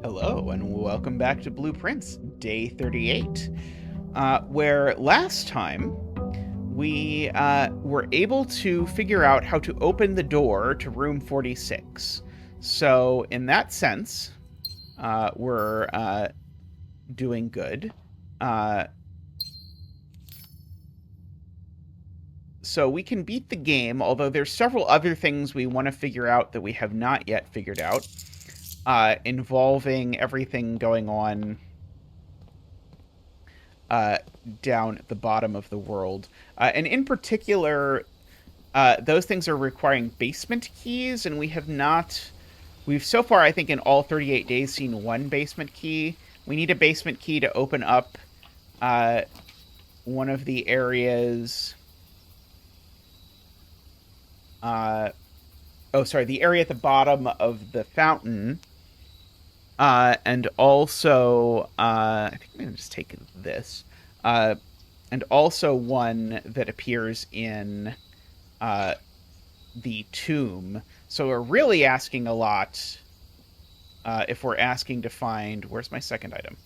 Hello, and welcome back to Blueprints, Day 38, where last time we were able to figure out how to open the door to room 46. So, in that sense, we're doing good. Uh, so we can beat the game, although there's several other things we want to figure out that we have not yet figured out, involving everything going on down at the bottom of the world. And in particular, those things are requiring basement keys, and we have not. We've so far, I think, in all 38 days, seen one basement key. We need a basement key to open up one of the areas. The area at the bottom of the fountain. And also, I think I'm going to just take this. And also one that appears in the tomb. So we're really asking a lot if we're asking to find... Where's my second item?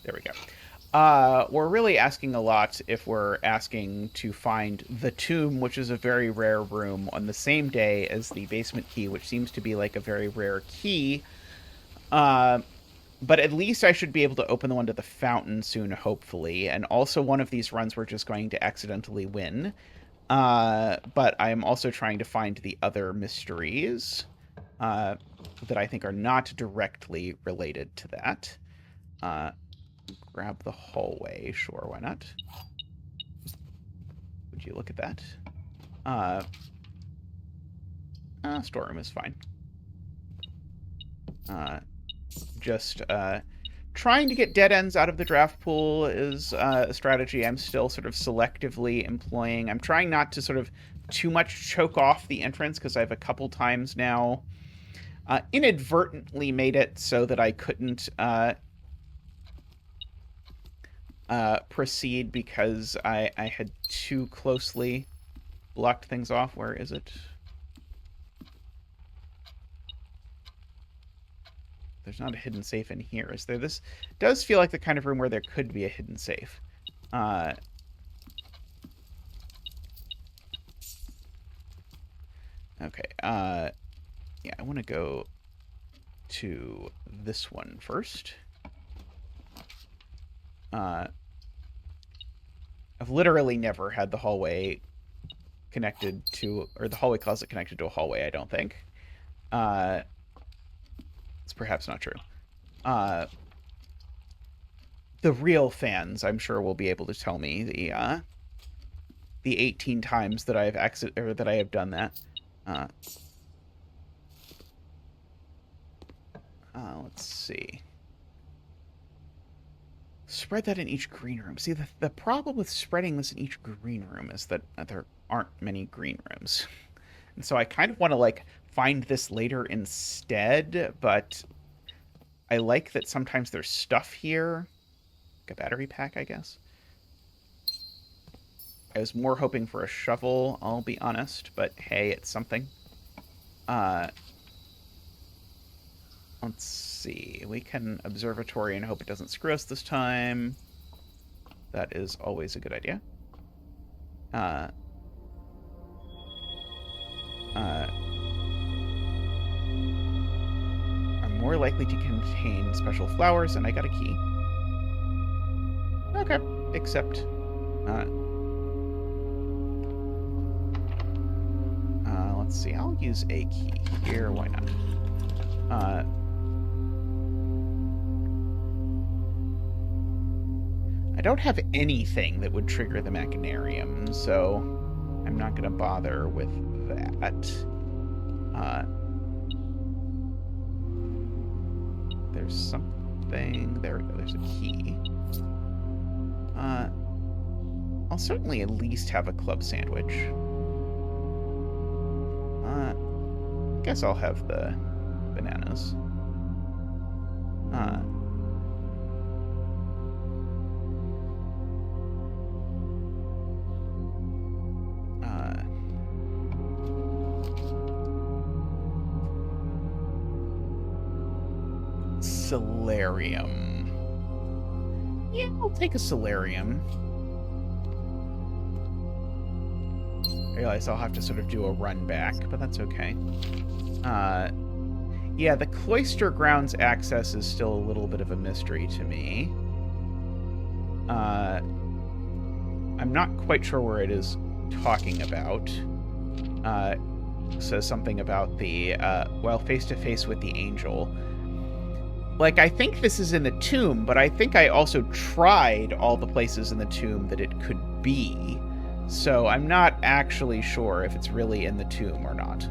There we go. We're really asking a lot if we're asking to find the tomb, which is a very rare room, on the same day as the basement key, which seems to be like a very rare key. But at least I should be able to open the one to the fountain soon, hopefully. And also one of these runs we're just going to accidentally win. But I am also trying to find the other mysteries that I think are not directly related to that. Grab the hallway. Sure, why not? Would you look at that? Storeroom is fine. Just trying to get dead ends out of the draft pool is a strategy I'm still sort of selectively employing. I'm trying not to sort of too much choke off the entrance, because I've a couple times now inadvertently made it so that I couldn't proceed because I had too closely blocked things off. Where is it? There's not a hidden safe in here, is there? This does feel like the kind of room where there could be a hidden safe. Okay. Yeah, I want to go to this one first. I've literally never had the hallway connected to, or the hallway closet connected to a hallway, I don't think. It's perhaps not true. The real fans, I'm sure, will be able to tell me the 18 times that I have done that. Let's see. Spread that in each green room. See, the problem with spreading this in each green room is that there aren't many green rooms. And so I kind of want to, like, find this later instead, but I like that sometimes there's stuff here. Like a battery pack, I guess. I was more hoping for a shovel, I'll be honest, but hey, it's something. Let's see. We can observatory and hope it doesn't screw us this time. That is always a good idea. Are more likely to contain special flowers, and I got a key. Okay, except let's see. I'll use a key here. Why not? I don't have anything that would trigger the machinarium, so I'm not going to bother with that. There's something. There we go. There's a key. I'll certainly at least have a club sandwich. I guess I'll have the bananas. solarium. Yeah, I'll take a solarium. I realize I'll have to sort of do a run back, but that's okay. Yeah, the cloister grounds access is still a little bit of a mystery to me. I'm not quite sure where it is talking about. Says something about the, well, face-to-face with the angel. Like, I think this is in the tomb, but I think I also tried all the places in the tomb that it could be. So I'm not actually sure if it's really in the tomb or not.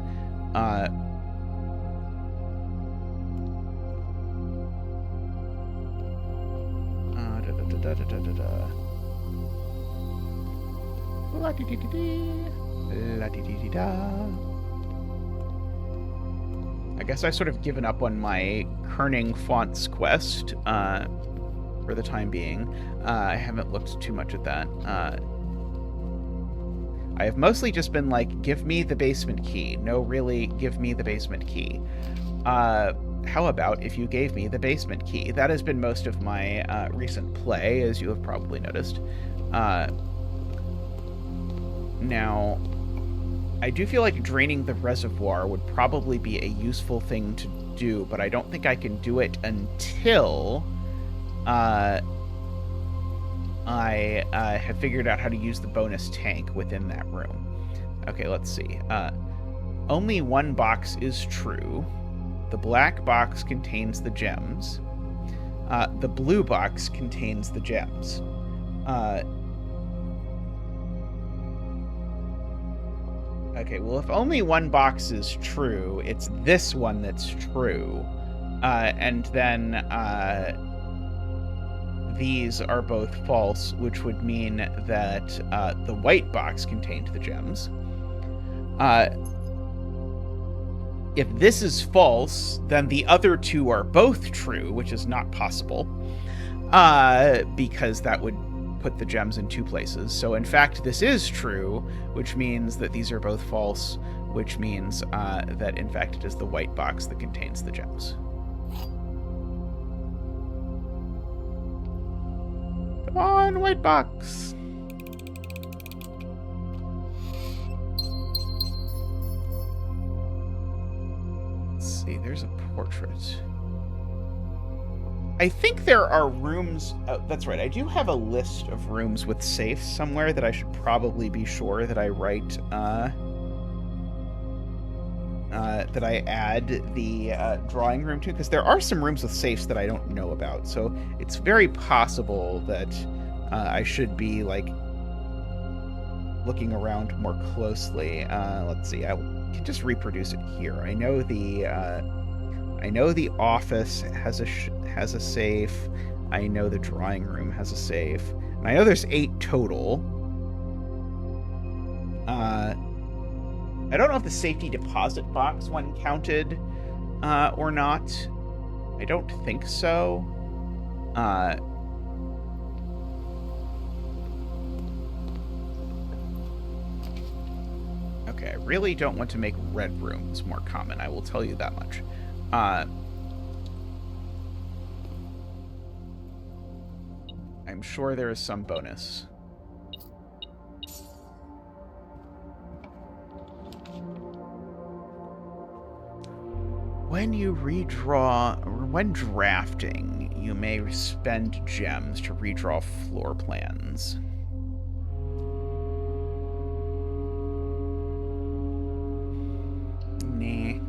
I guess I've sort of given up on my kerning fonts quest for the time being. I haven't looked too much at that. I have mostly just been like, give me the basement key. No, really, give me the basement key. How about if you gave me the basement key? That has been most of my recent play, as you have probably noticed. Now, I do feel like draining the reservoir would probably be a useful thing to do, but I don't think I can do it until I have figured out how to use the bonus tank within that room. Okay, let's see. Only one box is true. The black box contains the gems. The blue box contains the gems. Okay, well, if only one box is true, it's this one that's true. And then these are both false, which would mean that the white box contained the gems. If this is false, then the other two are both true, which is not possible, because that would put the gems in two places. So in fact, this is true, which means that these are both false, which means that in fact it is the white box that contains the gems. Come on, white box! Let's see, there's a portrait. I think there are rooms... Oh, that's right, I do have a list of rooms with safes somewhere that I should probably be sure that I write... that I add the drawing room to, because there are some rooms with safes that I don't know about, so it's very possible that I should be, like, looking around more closely. Let's see, I can just reproduce it here. I know the office has a safe. I know the drawing room has a safe. And I know there's 8 total. I don't know if the safety deposit box one counted or not. I don't think so. Okay, I really don't want to make red rooms more common, I will tell you that much. I'm sure there is some bonus. When drafting, you may spend gems to redraw floor plans. Nah.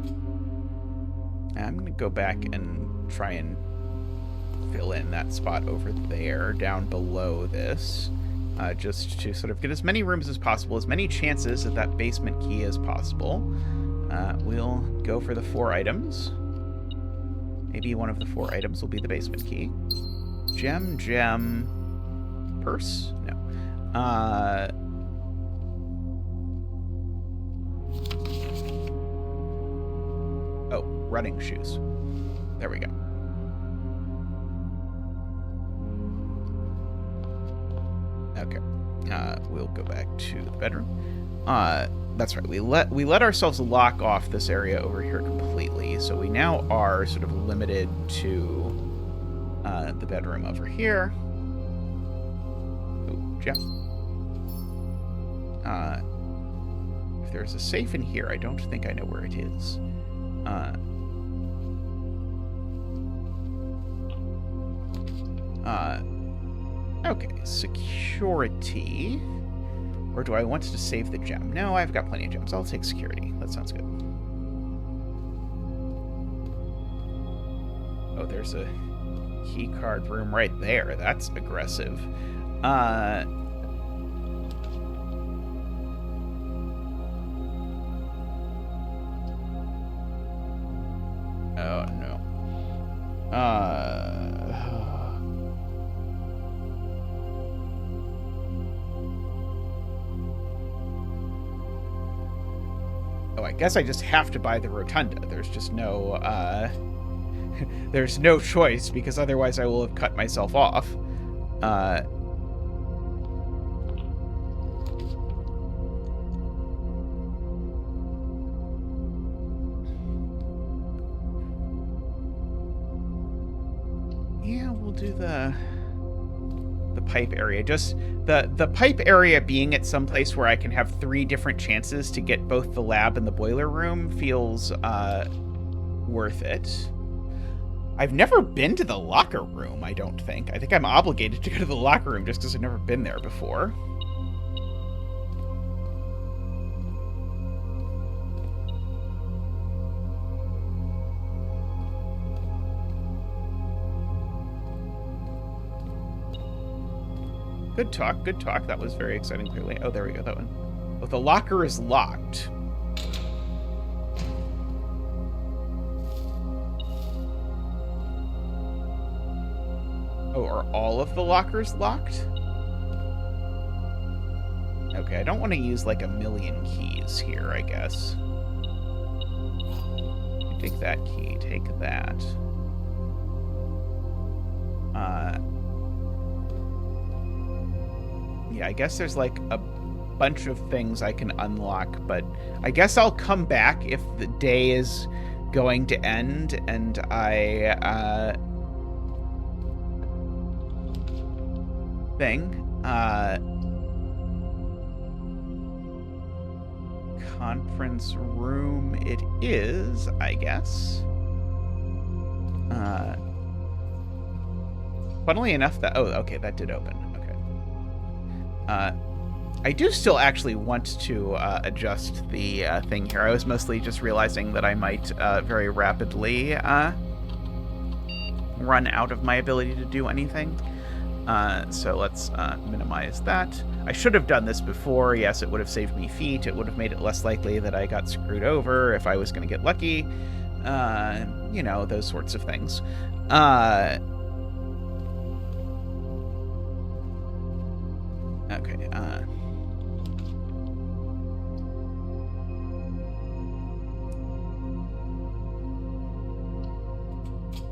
I'm gonna go back and try and fill in that spot over there, down below this, just to sort of get as many rooms as possible, as many chances at that basement key as possible. We'll go for the 4 items. Maybe one of the 4 items will be the basement key. Gem, purse? No. Oh, running shoes. There we go. Okay. We'll go back to the bedroom. That's right. We let ourselves lock off this area over here completely, so we now are sort of limited to the bedroom over here. Ooh, gem. If there's a safe in here, I don't think I know where it is. Okay, security. Or do I want to save the gem? No, I've got plenty of gems. I'll take security. That sounds good. Oh, there's a key card room right there. That's aggressive. Oh, no. Oh, I guess I just have to buy the rotunda. There's just no, there's no choice, because otherwise I will have cut myself off. Yeah, we'll do the pipe area. Just the pipe area being at some place where I can have 3 different chances to get both the lab and the boiler room feels worth it. I've never been to the locker room, I don't think. I think I'm obligated to go to the locker room just because I've never been there before. Good talk, good talk. That was very exciting, clearly. Oh, there we go, that one. Oh, the locker is locked. Oh, are all of the lockers locked? Okay, I don't want to use like a million keys here, I guess. Take that key, take that. Yeah, I guess there's like a bunch of things I can unlock, but I guess I'll come back if the day is going to end and I, conference room it is, I guess. Funnily enough, that... Oh, okay, that did open. Okay. I do still actually want to adjust the thing here. I was mostly just realizing that I might very rapidly run out of my ability to do anything. So let's minimize that. I should have done this before. Yes, it would have saved me feet. It would have made it less likely that I got screwed over if I was going to get lucky. You know, those sorts of things. Okay,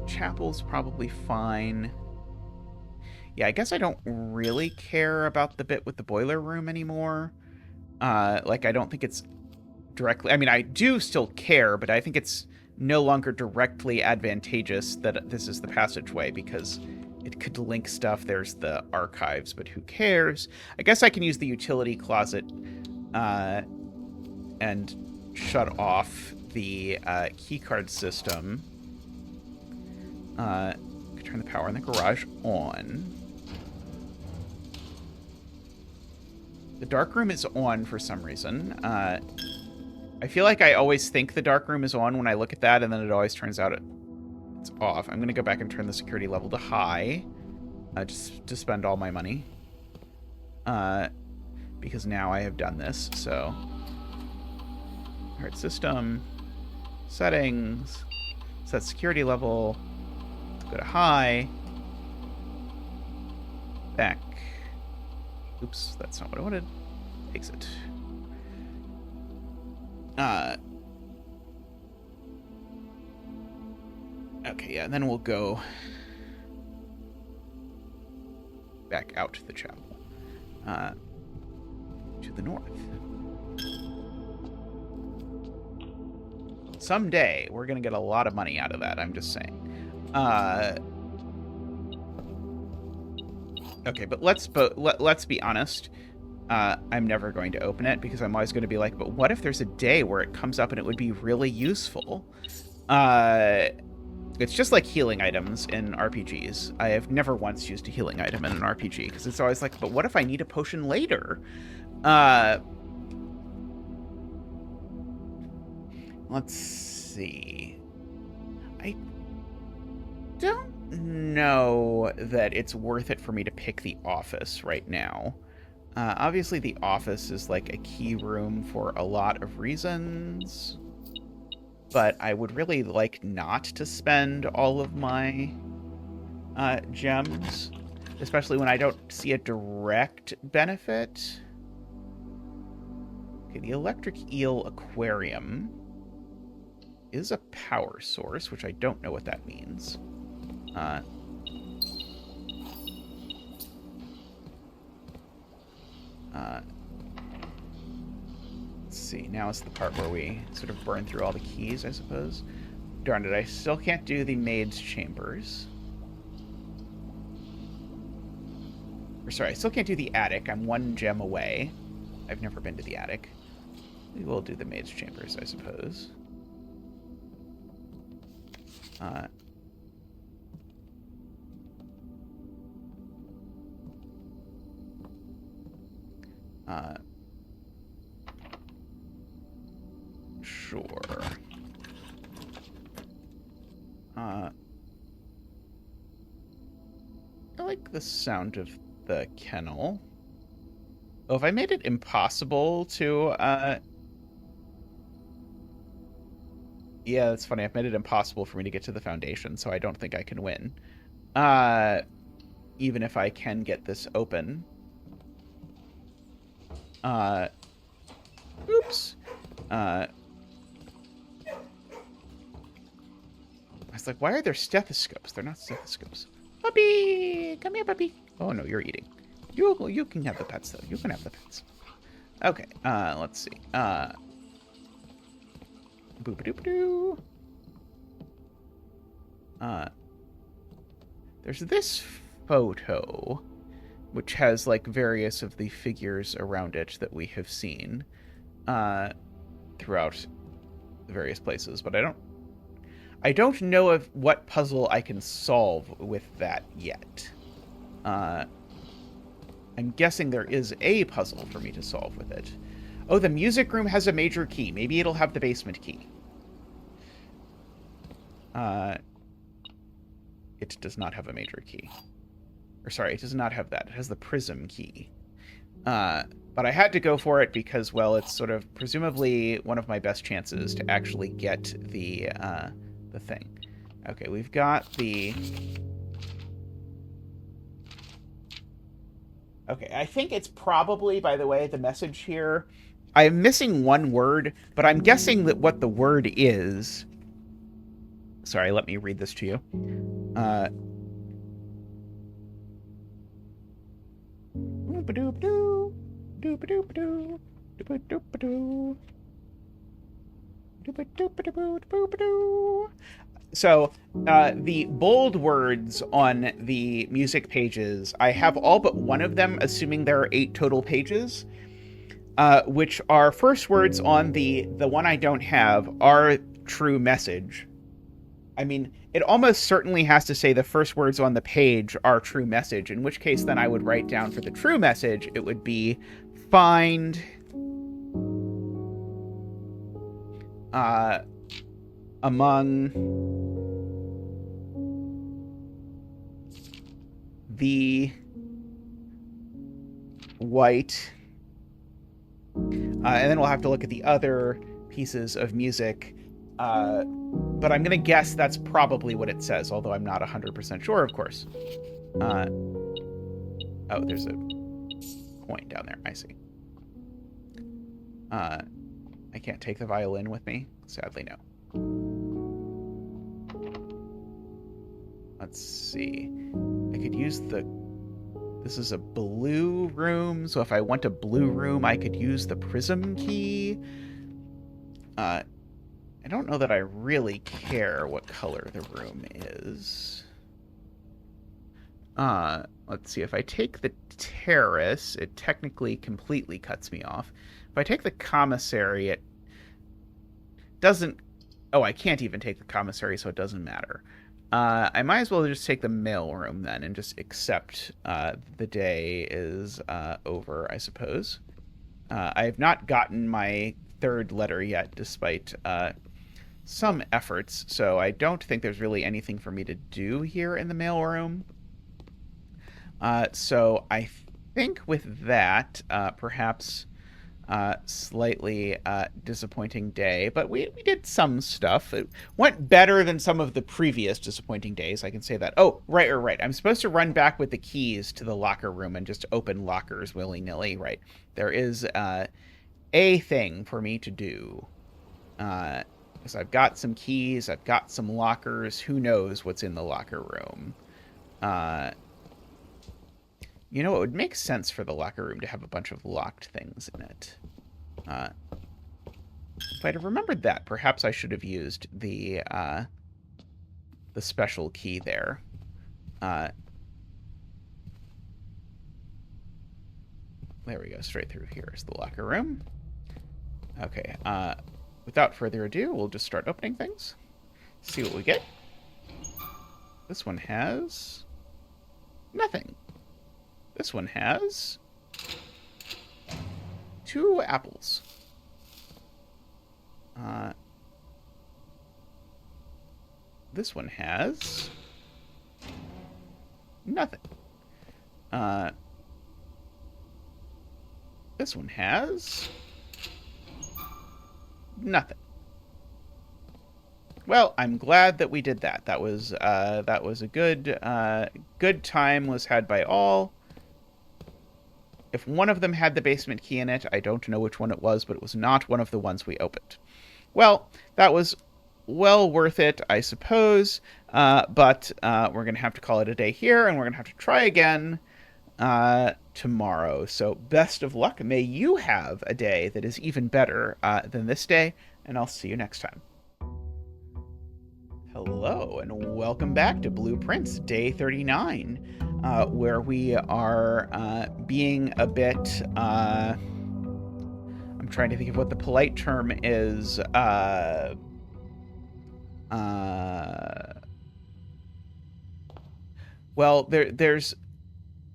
chapel's probably fine. Yeah, I guess I don't really care about the bit with the boiler room anymore. Like, I don't think it's directly... I mean, I do still care, but I think it's no longer directly advantageous that this is the passageway, because it could link stuff. There's the archives, but who cares? I guess I can use the utility closet and shut off the keycard system. Turn the power in the garage on. The dark room is on for some reason. I feel like I always think the dark room is on when I look at that, and then it always turns out it's off. I'm going to go back and turn the security level to high, just to spend all my money. Because now I have done this, so... Alright, system, settings, set security level, go to high, back. Oops, that's not what I wanted. Exit. Okay, yeah, and then we'll go back out to the chapel. To the north. Someday, we're going to get a lot of money out of that, I'm just saying. Okay, but let's be honest. I'm never going to open it because I'm always going to be like, but what if there's a day where it comes up and it would be really useful? It's just like healing items in RPGs. I have never once used a healing item in an RPG because it's always like, but what if I need a potion later? Let's see. I don't know that it's worth it for me to pick the office right now. Obviously, the office is like a key room for a lot of reasons, but I would really like not to spend all of my gems, especially when I don't see a direct benefit. Okay, the electric eel aquarium is a power source, which I don't know what that means. Let's see. Now it's the part where we sort of burn through all the keys, I suppose. Darn it, I still can't do the maid's chambers. Or sorry, I still can't do the attic. I'm one gem away. I've never been to the attic. We will do the maid's chambers, I suppose. Sure. I like the sound of the kennel. Oh, if I made it impossible to, yeah, that's funny. I've made it impossible for me to get to the foundation, so I don't think I can win. Even if I can get this open. Oops. I was like, why are there stethoscopes? They're not stethoscopes. Puppy! Come here, puppy. Oh, no, you're eating. You can have the pets, though. You can have the pets. Okay, let's see. Boop-a-doop-a-doo. There's this photo, which has, like, various of the figures around it that we have seen throughout the various places, but I don't know of what puzzle I can solve with that yet. I'm guessing there is a puzzle for me to solve with it. Oh, the music room has a major key. Maybe it'll have the basement key. It does not have a major key. Or sorry, it does not have that. It has the prism key. But I had to go for it because, well, it's sort of presumably one of my best chances to actually get the thing. Okay, we've got the... Okay, I think it's probably, by the way, the message here. I'm missing one word, but I'm guessing that what the word is... Sorry, let me read this to you. Doop-a-doop-doo. Doop-a-doop-doo. Doop-a-doop-a-doo. Doop-a-doop-a-doo. So, the bold words on the music pages, I have all but one of them, assuming there are 8 total pages, which are first words on the one I don't have are true message. I mean, it almost certainly has to say the first words on the page are true message, in which case then I would write down for the true message, it would be find among the white, and then we'll have to look at the other pieces of music, but I'm gonna guess that's probably what it says, although I'm not 100% sure, of course. Oh, there's a coin down there, I see. I can't take the violin with me? Sadly, no. Let's see. I could use the... This is a blue room, so if I want a blue room, I could use the prism key. I don't know that I really care what color the room is. Let's see. If I take the terrace, it technically completely cuts me off. If I take the commissary, it doesn't... Oh, I can't even take the commissary, so it doesn't matter. I might as well just take the mailroom then and just accept the day is over, I suppose. I have not gotten my third letter yet, despite some efforts, so I don't think there's really anything for me to do here in the mailroom. So I think with that, perhaps slightly disappointing day, but we did some stuff. It went better than some of the previous disappointing days, I can say that. Oh, right. I'm supposed to run back with the keys to the locker room and just open lockers willy-nilly, right? There is a thing for me to do. Because I've got some keys, I've got some lockers, who knows what's in the locker room. You know, it would make sense for the locker room to have a bunch of locked things in it. If I'd have remembered that, perhaps I should have used the special key there. There we go, straight through here is the locker room. Okay, without further ado, we'll just start opening things. See what we get. This one has nothing. This one has 2 apples. This one has nothing. This one has nothing. Well, I'm glad that we did that. That was a good time was had by all. If one of them had the basement key in it, I don't know which one it was, but it was not one of the ones we opened. Well, that was well worth it, I suppose, but we're going to have to call it a day here, and we're going to have to try again tomorrow. So best of luck. May you have a day that is even better than this day, and I'll see you next time. Hello, and welcome back to Blueprints, Day 39, where we are being a bit... I'm trying to think of what the polite term is. Well, there's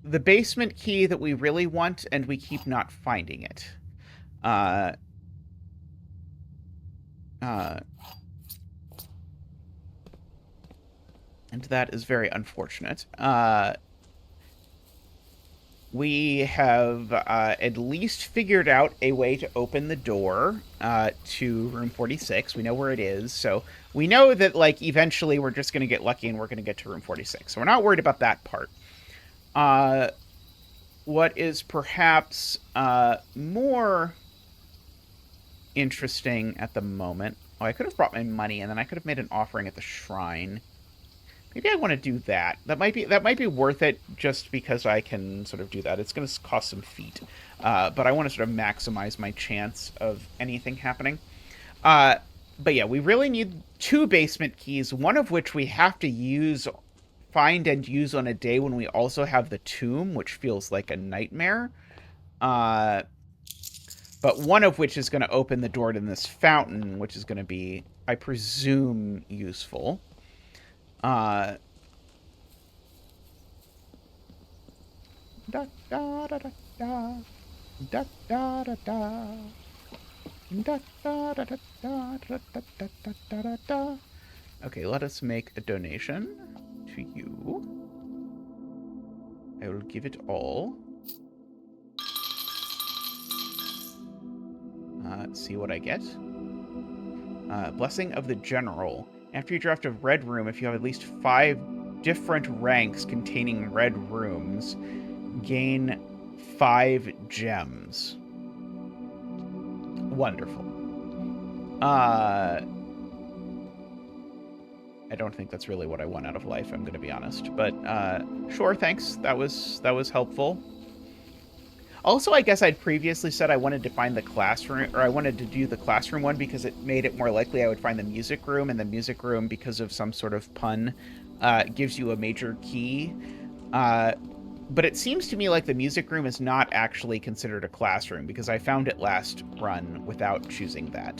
the basement key that we really want, and we keep not finding it. And that is very unfortunate. We have at least figured out a way to open the door to room 46. We know where it is, so we know that, like, eventually we're just going to get lucky and we're going to get to room 46. So we're not worried about that part. What is perhaps more interesting at the moment... Oh, I could have brought my money, and then I could have made an offering at the shrine. Maybe I want to do that. That might be worth it just because I can sort of do that. It's going to cost some feet. But I want to sort of maximize my chance of anything happening. But yeah, we really need 2 basement keys, one of which we have to find and use on a day when we also have the tomb, which feels like a nightmare. But one of which is going to open the door to this fountain, which is going to be, I presume, useful. Da da da da da da da da da da da da da da da. Okay, let us make a donation to you. I will give it all. See what I get. Blessing of the General. After you draft a red room, if you have at least 5 different ranks containing red rooms, gain 5 gems. Wonderful. I don't think that's really what I want out of life, I'm going to be honest. But, sure, thanks. That was helpful. Also, I guess I'd previously said I wanted to find the classroom, or I wanted to do the classroom one because it made it more likely I would find the music room, and the music room, because of some sort of pun, gives you a major key. But it seems to me like the music room is not actually considered a classroom because I found it last run without choosing that.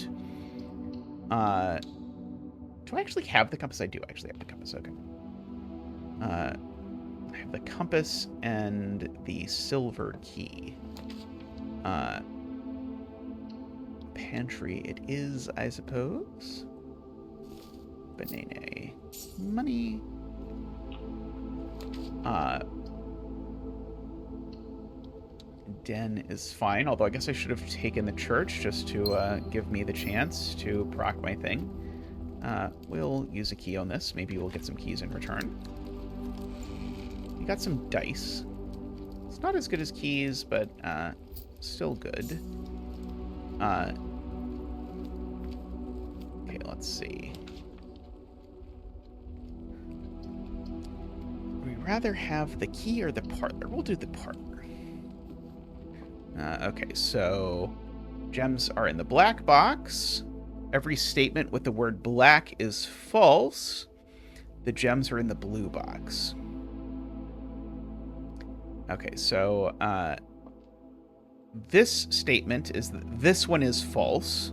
Do I actually have the compass? I do actually have the compass. Okay. I have the compass and the silver key. Pantry it is, I suppose. Banana. Money. Den is fine, although I guess I should have taken the church just to give me the chance to proc my thing. We'll use a key on this. Maybe we'll get some keys in return. We got some dice. It's not as good as keys, but still good. Okay, let's see. Would we rather have the key or the parlor? We'll do the parlor. Okay, so gems are in the black box. Every statement with the word black is false. The gems are in the blue box. Okay, so this statement is that this one is false.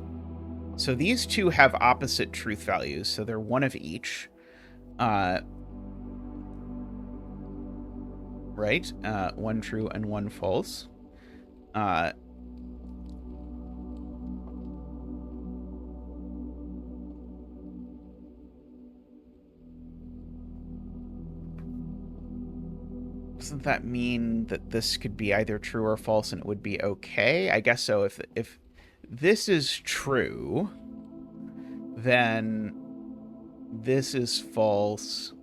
So these two have opposite truth values, so they're one of each. Right? One true and one false. Doesn't that mean that this could be either true or false and it would be okay? I guess so. If this is true, then this is false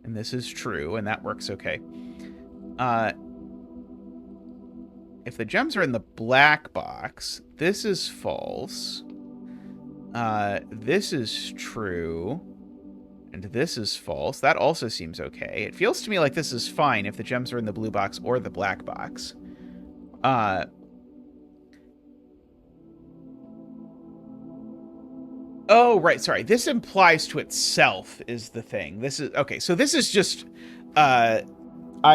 and this is true, and that works okay. If the gems are in the black box, this is false. This is true. And this is false. That also seems okay. It feels to me like this is fine if the gems are in the blue box or the black box. Oh, right. Sorry. This implies to itself is the thing. This is... Okay, so this is just... I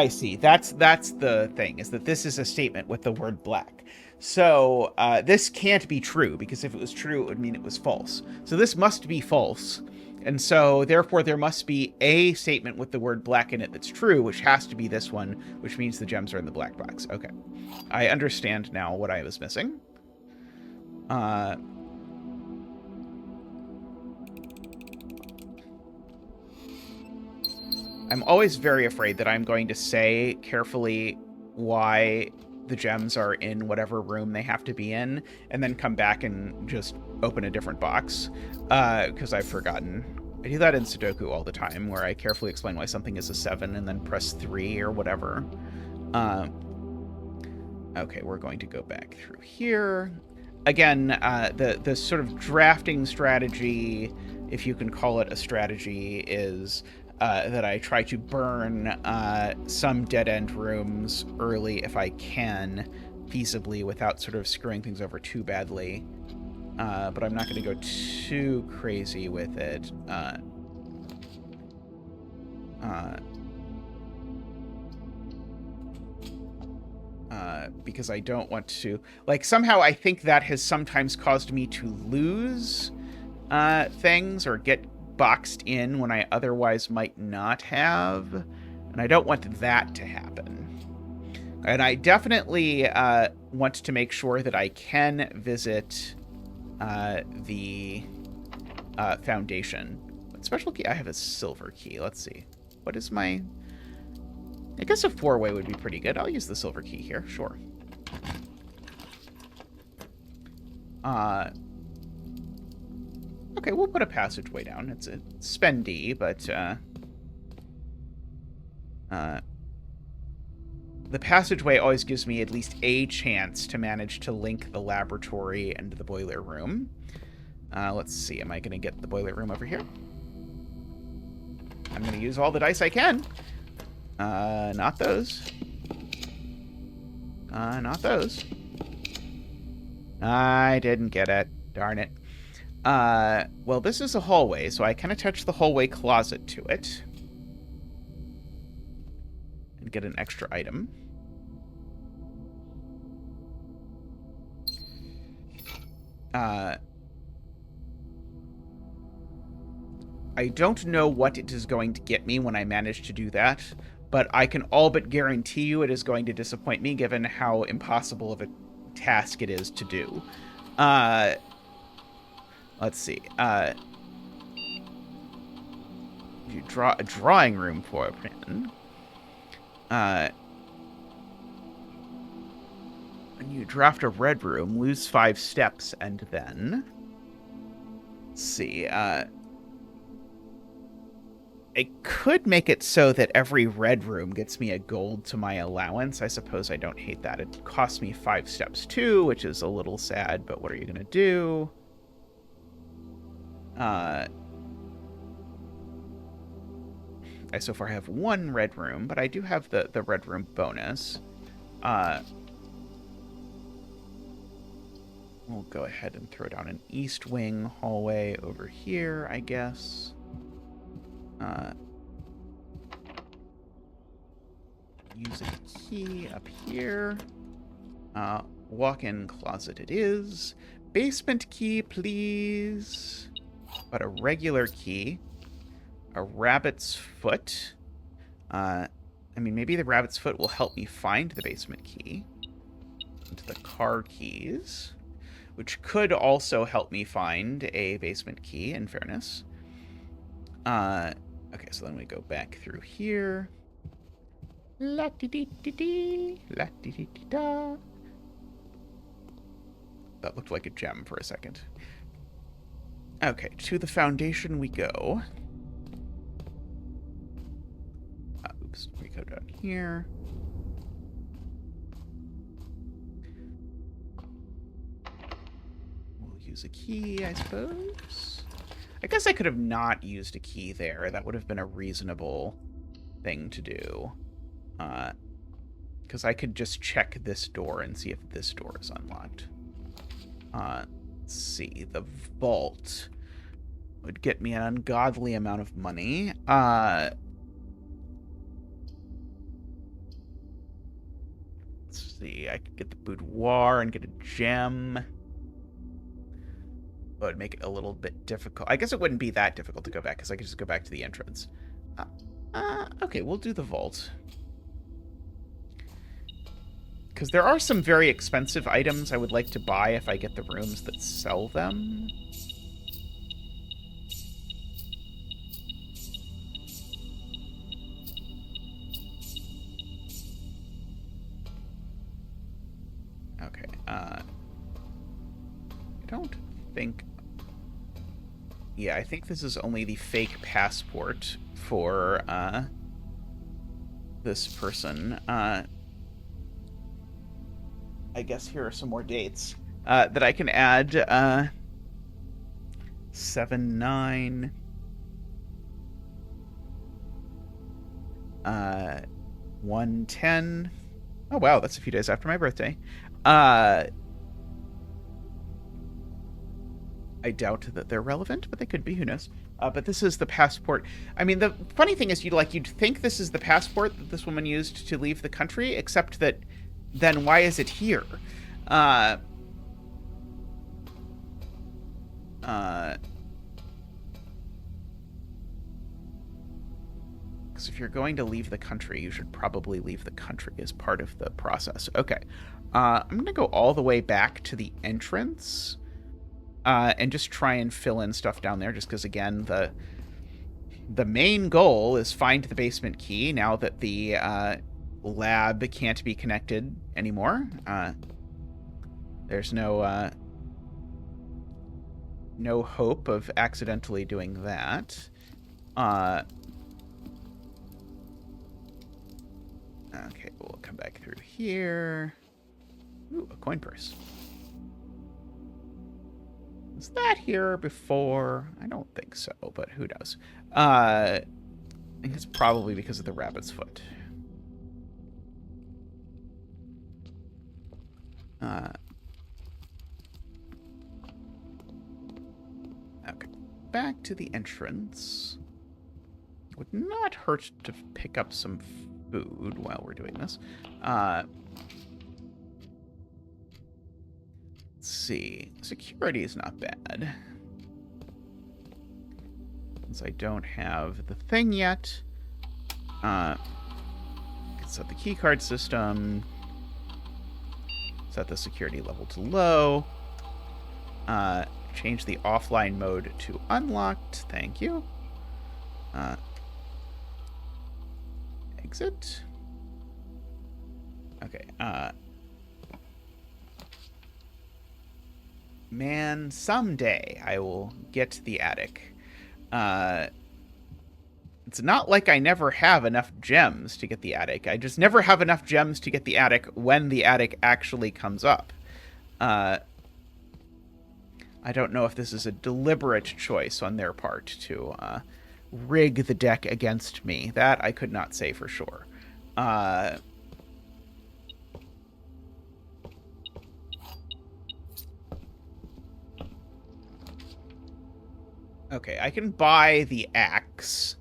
see. That's the thing, is that this is a statement with the word black. So this can't be true, because if it was true, it would mean it was false. So this must be false. And so, therefore, there must be a statement with the word black in it that's true, which has to be this one, which means the gems are in the black box. Okay. I understand now what I was missing. I'm always very afraid that I'm going to say carefully why the gems are in whatever room they have to be in, and then come back and just open a different box, because I've forgotten. I do that in Sudoku all the time, where I carefully explain why something is a 7 and then press 3 or whatever. Okay, we're going to go back through here. Again, the sort of drafting strategy, if you can call it a strategy, is that I try to burn some dead-end rooms early if I can, feasibly, without sort of screwing things over too badly. But I'm not going to go too crazy with it. Because I don't want to... Like, somehow I think that has sometimes caused me to lose things or get boxed in when I otherwise might not have. And I don't want that to happen. And I definitely want to make sure that I can visit the foundation. What special key? I have a silver key. Let's see. What is my... I guess a 4-way would be pretty good. I'll use the silver key here. Sure. Okay, we'll put a passageway down. It's spendy, but the passageway always gives me at least a chance to manage to link the laboratory and the boiler room. Let's see. Am I going to get the boiler room over here? I'm going to use all the dice I can. Not those. Not those. I didn't get it. Darn it. Well, this is a hallway, so I can attach the hallway closet to it. And get an extra item. I don't know what it is going to get me when I manage to do that, but I can all but guarantee you it is going to disappoint me given how impossible of a task it is to do. Let's see. You draw a drawing room for a pen. When you draft a red room, lose 5 steps, and then... Let's see, I could make it so that every red room gets me a gold to my allowance. I suppose I don't hate that. It costs me 5 steps too, which is a little sad, but what are you going to do? I so far have 1 red room, but I do have the red room bonus. We'll go ahead and throw down an east wing hallway over here, I guess. Use a key up here. Walk-in closet it is. Basement key, please. But a regular key. A rabbit's foot. I mean, maybe the rabbit's foot will help me find the basement key. Into the car keys. Which could also help me find a basement key, in fairness. Okay, so then we go back through here. La-dee-dee-dee-dee, la-dee-dee-dee-da. That looked like a gem for a second. Okay, to the foundation we go. Oops, we go down here. We'll use a key, I suppose. I guess I could have not used a key there. That would have been a reasonable thing to do. Because I could just check this door and see if this door is unlocked. Let's see. The vault would get me an ungodly amount of money. Let's see. I could get the boudoir and get a gem. It would make it a little bit difficult. I guess it wouldn't be that difficult to go back, because I could just go back to the entrance. Okay, we'll do the vault. Because there are some very expensive items I would like to buy if I get the rooms that sell them. Okay, I don't think... Yeah, I think this is only the fake passport for, this person. I guess here are some more dates, that I can add, 7/9, 1/10. Oh, wow, that's a few days after my birthday. I doubt that they're relevant, but they could be, who knows. But this is the passport. I mean, the funny thing is, you'd think this is the passport that this woman used to leave the country, except that then why is it here? Because if you're going to leave the country, you should probably leave the country as part of the process. Okay. I'm going to go all the way back to the entrance. And just try and fill in stuff down there, just because, again, the main goal is find the basement key now that the lab can't be connected anymore. There's no hope of accidentally doing that. Okay, we'll come back through here. Ooh, a coin purse. Was that here before? I don't think so, but who knows? I think it's probably because of the rabbit's foot. Okay. Back to the entrance. Would not hurt to pick up some food while we're doing this. Let's see. Security is not bad. Since I don't have the thing yet. Set the keycard system. Set the security level to low. Change the offline mode to unlocked. Thank you. Exit. Okay. Man, someday I will get the attic. It's not like I never have enough gems to get the attic. I just never have enough gems to get the attic when the attic actually comes up. I don't know if this is a deliberate choice on their part to rig the deck against me. That I could not say for sure. Okay, I can buy the axe.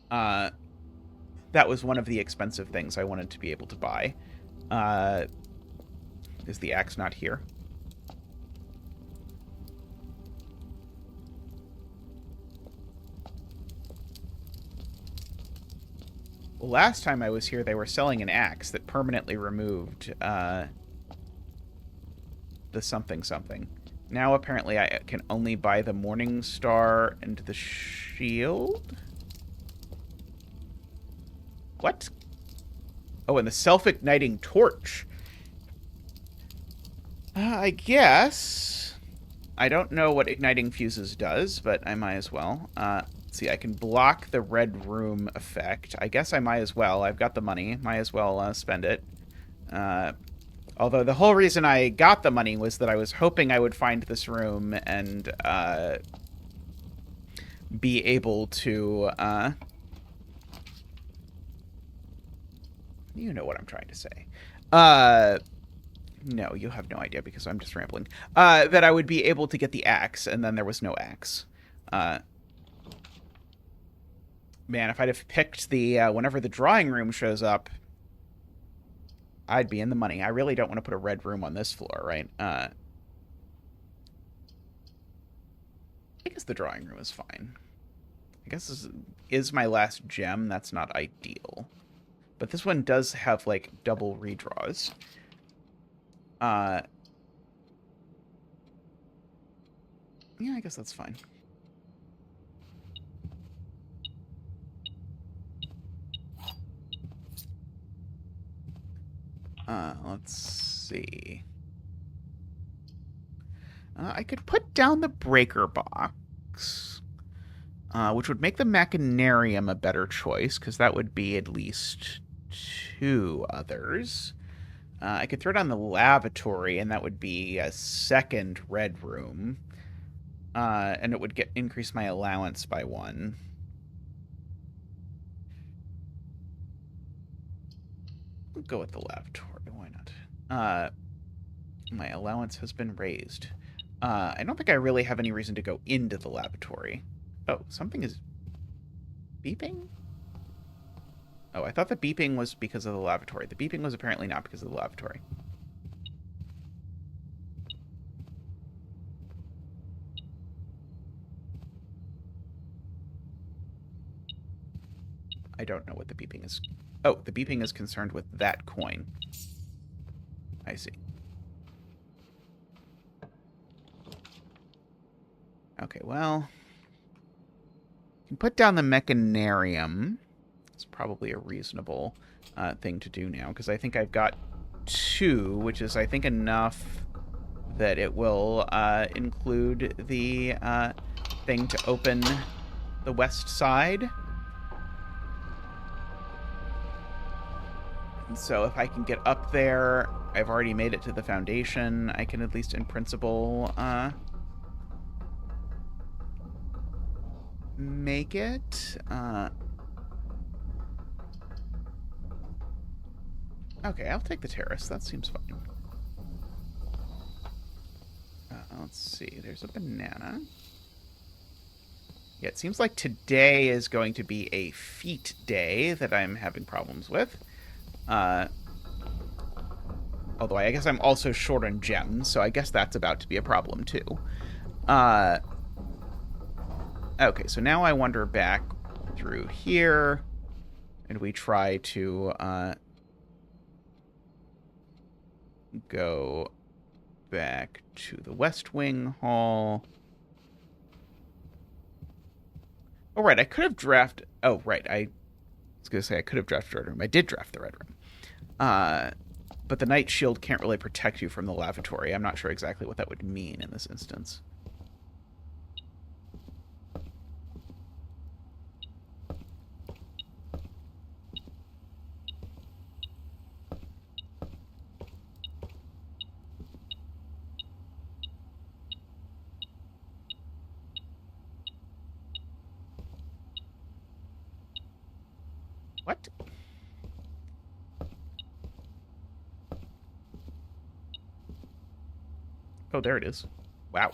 That was one of the expensive things I wanted to be able to buy. Is the axe not here? Well, last time I was here, they were selling an axe that permanently removed the something. Now, apparently, I can only buy the Morning Star and the shield? What? Oh, and the self-igniting torch. I guess. I don't know what igniting fuses does, but I might as well. Let's see, I can block the red room effect. I guess I might as well. I've got the money. Might as well spend it. Although the whole reason I got the money was that I was hoping I would find this room and be able to... you know what I'm trying to say. No, you have no idea because I'm just rambling. That I would be able to get the axe, and then there was no axe. Man, if I'd have picked the whenever the drawing room shows up, I'd be in the money. I really don't want to put a red room on this floor, right? I guess the drawing room is fine. I guess this is my last gem. That's not ideal. But this one does have, like, double redraws. Yeah, I guess that's fine. Let's see. I could put down the breaker box, which would make the Machinarium a better choice, because that would be at least 2 others. I could throw down the lavatory, and that would be a second red room. And it would increase my allowance by 1. We'll go with the lavatory. Why not? My allowance has been raised. I don't think I really have any reason to go into the lavatory. Oh, something is beeping? Oh, I thought the beeping was because of the lavatory. The beeping was apparently not because of the lavatory. I don't know what the beeping is. Oh, the beeping is concerned with that coin. I see. Okay, well... you can put down the Machinarium. It's probably a reasonable thing to do now, because I think I've got 2, which is, I think, enough that it will include the thing to open the west side. And so if I can get up there, I've already made it to the foundation. I can at least, in principle, make it. Okay, I'll take the terrace. That seems fine. Let's see. There's a banana. Yeah, it seems like today is going to be a feet day that I'm having problems with. Although I guess I'm also short on gems, so I guess that's about to be a problem too. Okay, so now I wander back through here, and we try to go back to the West Wing Hall. Oh, right, I could have drafted... Oh, right, I was going to say I could have drafted the Red Room. I did draft the Red Room. But the Night Shield can't really protect you from the lavatory. I'm not sure exactly what that would mean in this instance. What? Oh, there it is. Wow.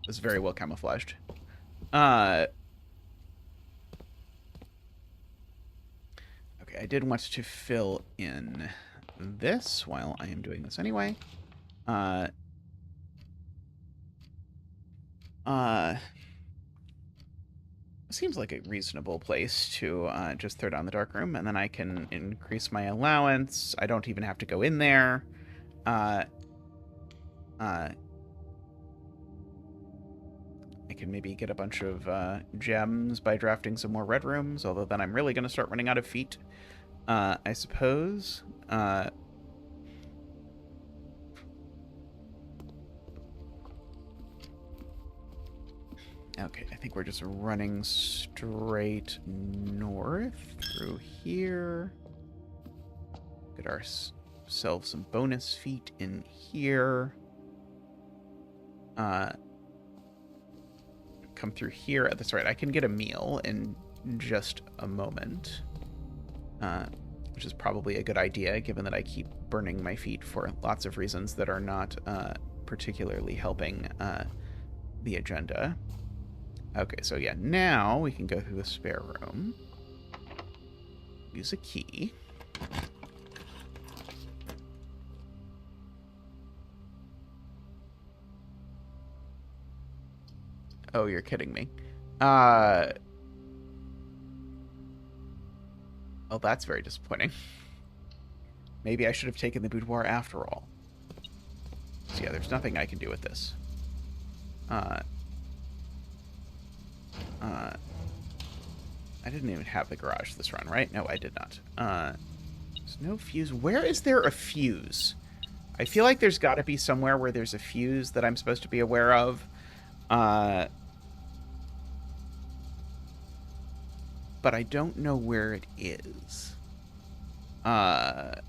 It's very well camouflaged. Okay, I did want to fill in this while I am doing this anyway. Seems like a reasonable place to just throw down the dark room, and then I can increase my allowance. I don't even have to go in there. I can maybe get a bunch of gems by drafting some more red rooms, although then I'm really going to start running out of feet, I suppose. Okay, I think we're just running straight north through here. Get ourselves some bonus feet in here. Come through here. That's right, I can get a meal in just a moment. Which is probably a good idea, given that I keep burning my feet for lots of reasons that are not particularly helping the agenda. Okay, so yeah, now we can go through the spare room. Use a key. Oh, you're kidding me. Oh, that's very disappointing. Maybe I should have taken the boudoir after all. So yeah, there's nothing I can do with this. I didn't even have the garage this run, right? No, I did not. There's no fuse. Where is there a fuse? I feel like there's got to be somewhere where there's a fuse that I'm supposed to be aware of. But I don't know where it is. Okay,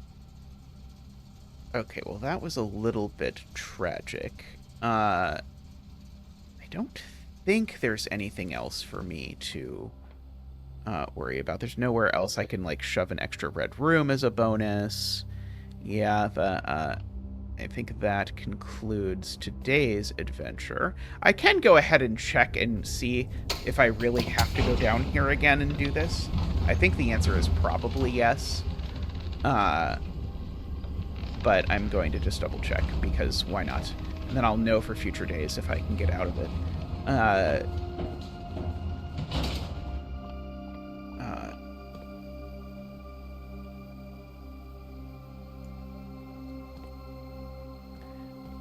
well, that was a little bit tragic. I don't think there's anything else for me to worry about. There's nowhere else I can, like, shove an extra red room as a bonus. Yeah, I think that concludes today's adventure. I can go ahead and check and see if I really have to go down here again and do this. I think the answer is probably yes. But I'm going to just double check, because why not? And then I'll know for future days if I can get out of it.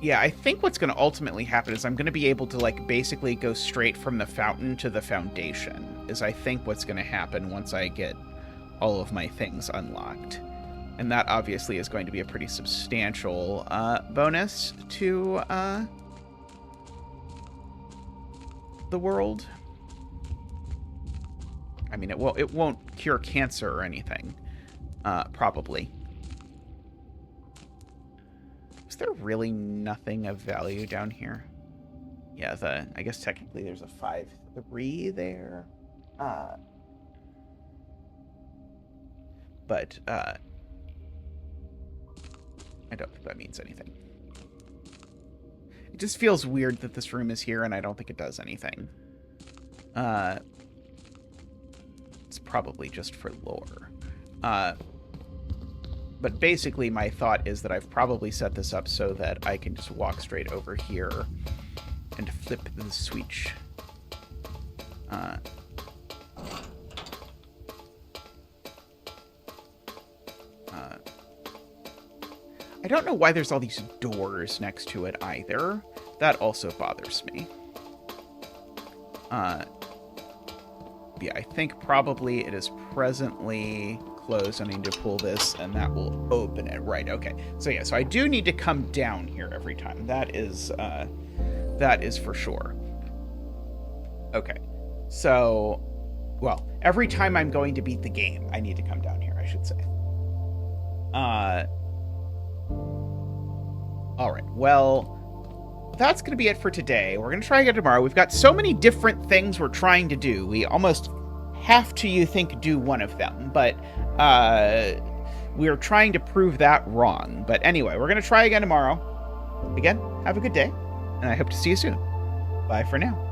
Yeah, I think what's going to ultimately happen is I'm going to be able to, like, basically go straight from the fountain to the foundation, is I think what's going to happen once I get all of my things unlocked. And that obviously is going to be a pretty substantial bonus to the world. I mean, it won't cure cancer or anything, probably. Is there really nothing of value down here? Yeah, I guess technically there's a 5-3 there. But I don't think that means anything. just feels weird that this room is here, and I don't think it does anything. It's probably just for lore. But basically, my thought is that I've probably set this up so that I can just walk straight over here and flip the switch. I don't know why there's all these doors next to it either. That also bothers me. Yeah, I think probably it is presently closed. I need to pull this, and that will open it. Right, okay. So yeah, so I do need to come down here every time. That is for sure. Okay. So, well, every time I'm going to beat the game, I need to come down here, I should say. All right, well, that's going to be it for today. We're going to try again tomorrow. We've got so many different things we're trying to do. We almost have to, you think, do one of them, but we're trying to prove that wrong. But anyway, we're going to try again tomorrow. Again, have a good day, and I hope to see you soon. Bye for now.